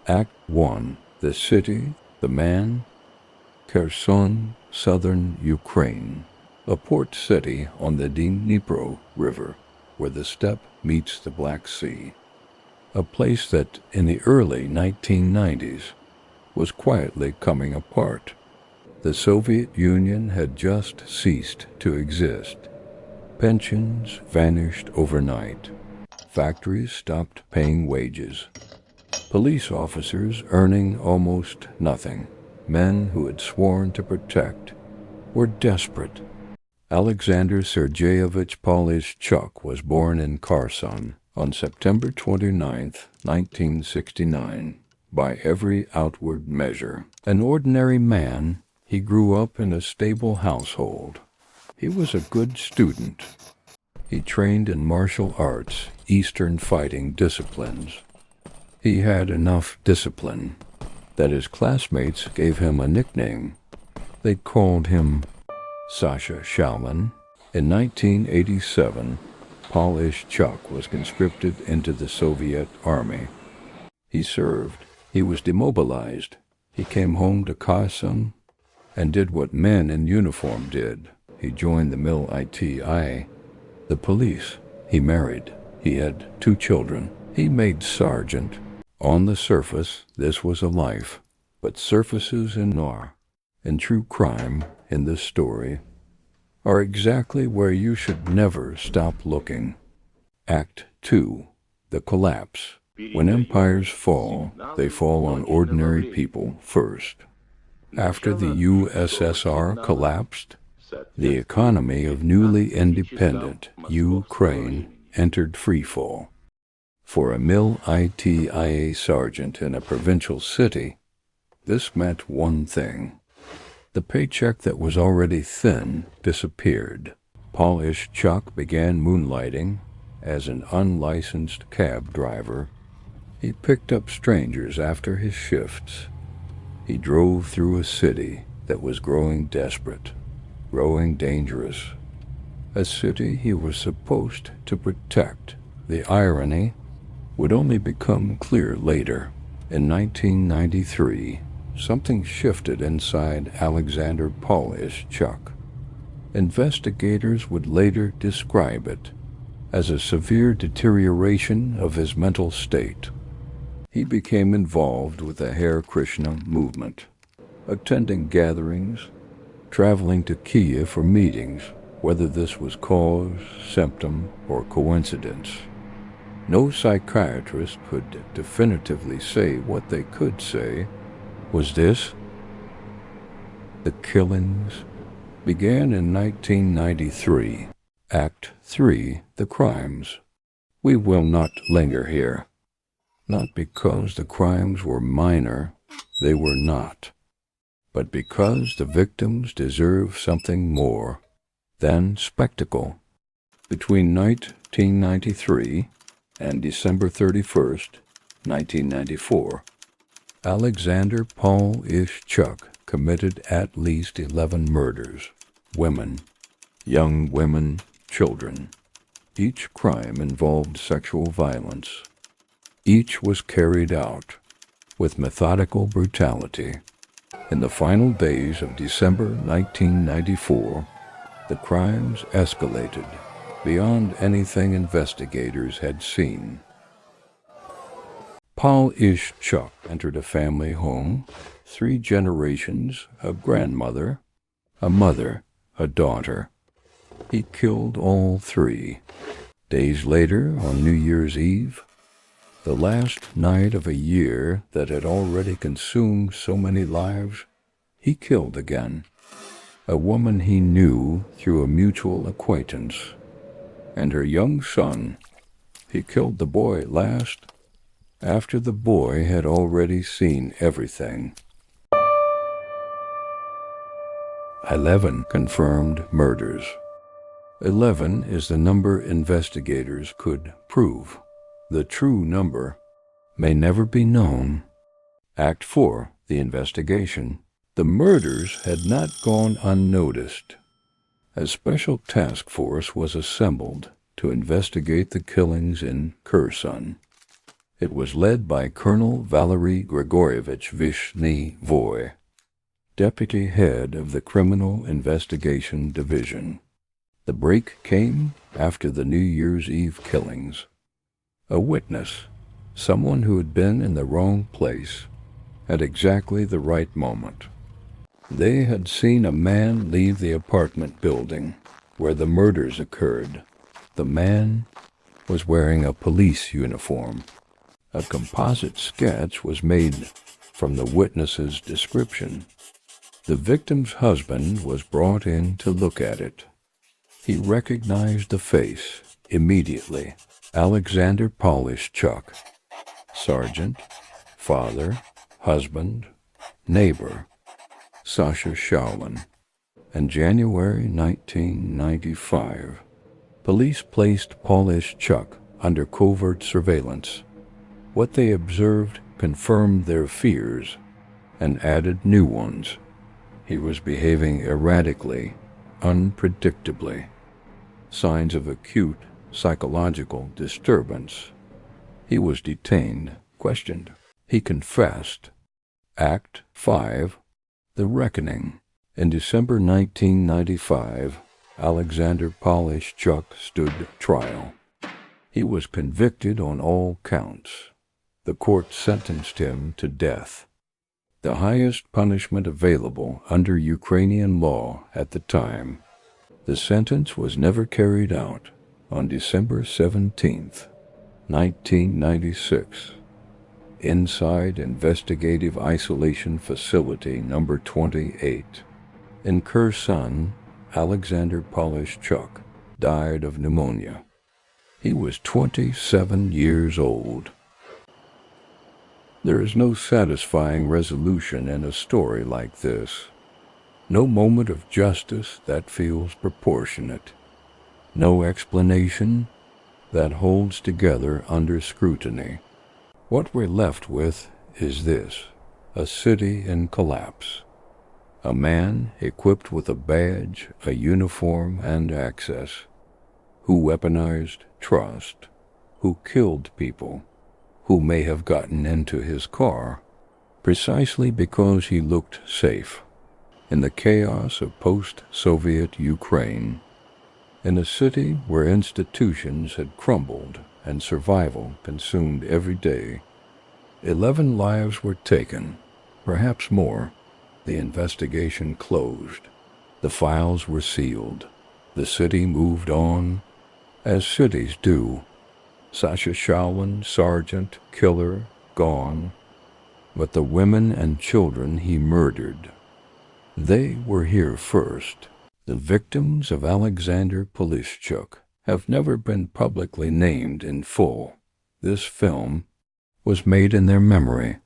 Act 1. The city, the man, Kherson, southern Ukraine, a port city on the Dnipro River, where the steppe meets the Black Sea. A place that, in the early 1990s, was quietly coming apart. The Soviet Union had just ceased to exist. Pensions vanished overnight. Factories stopped paying wages. Police officers earning almost nothing. Men who had sworn to protect were desperate. Alexander Sergeyevich Polishchuk was born in Kherson on September 29, 1969. By every outward measure, an ordinary man, he grew up in a stable household. He was a good student. He trained in martial arts, Eastern fighting disciplines. He had enough discipline that his classmates gave him a nickname. They called him Sasha Shaolin. In 1987, Polishchuk was conscripted into the Soviet army. He served. He was demobilized. He came home to Kherson and did what men in uniform did. He joined the mil-iti, the police. He married. He had 2 children. He made sergeant. On the surface, this was a life, but surfaces in noir, in true crime, in this story, are exactly where you should never stop looking. Act 2. The collapse. When empires fall, they fall on ordinary people first. After the USSR collapsed, the economy of newly independent Ukraine entered freefall. For a mil-iti sergeant in a provincial city, this meant one thing. The paycheck that was already thin disappeared. Polishchuk began moonlighting as an unlicensed cab driver. He picked up strangers after his shifts. He drove through a city that was growing desperate, growing dangerous. A city he was supposed to protect. The irony would only become clear later. In 1993, something shifted inside Alexander Polishchuk. Investigators would later describe it as a severe deterioration of his mental state. He became involved with the Hare Krishna movement, attending gatherings, traveling to Kiev for meetings, whether this was cause, symptom, or coincidence. No psychiatrist could definitively say what they could say. Was this? The killings began in 1993. Act 3. The crimes. We will not linger here. Not because the crimes were minor, they were not, but because the victims deserve something more than spectacle. Between 1993 and December 31st, 1994, Alexander Polishchuk committed at least 11 murders. Women, young women, children. Each crime involved sexual violence. Each was carried out with methodical brutality. In the final days of December 1994, the crimes escalated beyond anything investigators had seen. Polishchuk entered a family home, 3 generations, a grandmother, a mother, a daughter. He killed all 3. Days later, on New Year's Eve, the last night of a year that had already consumed so many lives, he killed again. A woman he knew through a mutual acquaintance, and her young son. He killed the boy last, after the boy had already seen everything. 11 confirmed murders. 11 is the number investigators could prove. The true number may never be known. Act 4. The investigation. The murders had not gone unnoticed. A special task force was assembled to investigate the killings in Kherson. It was led by Colonel Valery Grigorievich Vishny-Voy, deputy head of the Criminal Investigation Division. The break came after the New Year's Eve killings. A witness, someone who had been in the wrong place at exactly the right moment. They had seen a man leave the apartment building where the murders occurred. The man was wearing a police uniform. A composite sketch was made from the witness's description. The victim's husband was brought in to look at it. He recognized the face immediately. Alexander Polishchuk, sergeant, father, husband, neighbor, Sasha Shaolin. In January 1995, police placed Polishchuk under covert surveillance. What they observed confirmed their fears and added new ones. He was behaving erratically, unpredictably. Signs of acute psychological disturbance. He was detained, questioned. He confessed. Act 5, The Reckoning. In December 1995, Alexander Polishchuk stood trial. He was convicted on all counts. The court sentenced him to death, the highest punishment available under Ukrainian law at the time. The sentence was never carried out. On December 17, 1996, inside Investigative Isolation Facility number 28 in Kherson, Alexander Polishchuk died of pneumonia. He was 27 years old. There is no satisfying resolution in a story like this. No moment of justice that feels proportionate. No explanation that holds together under scrutiny. What we're left with is this: a city in collapse. A man equipped with a badge, a uniform, and access, who weaponized trust, who killed people, who may have gotten into his car precisely because he looked safe. In the chaos of post-Soviet Ukraine, in a city where institutions had crumbled and survival consumed every day, 11 lives were taken, perhaps more. The investigation closed. The files were sealed. The city moved on, as cities do. Sasha Shaolin, sergeant, killer, gone. But the women and children he murdered, they were here first. The victims of Alexander Polishchuk have never been publicly named in full. This film was made in their memory.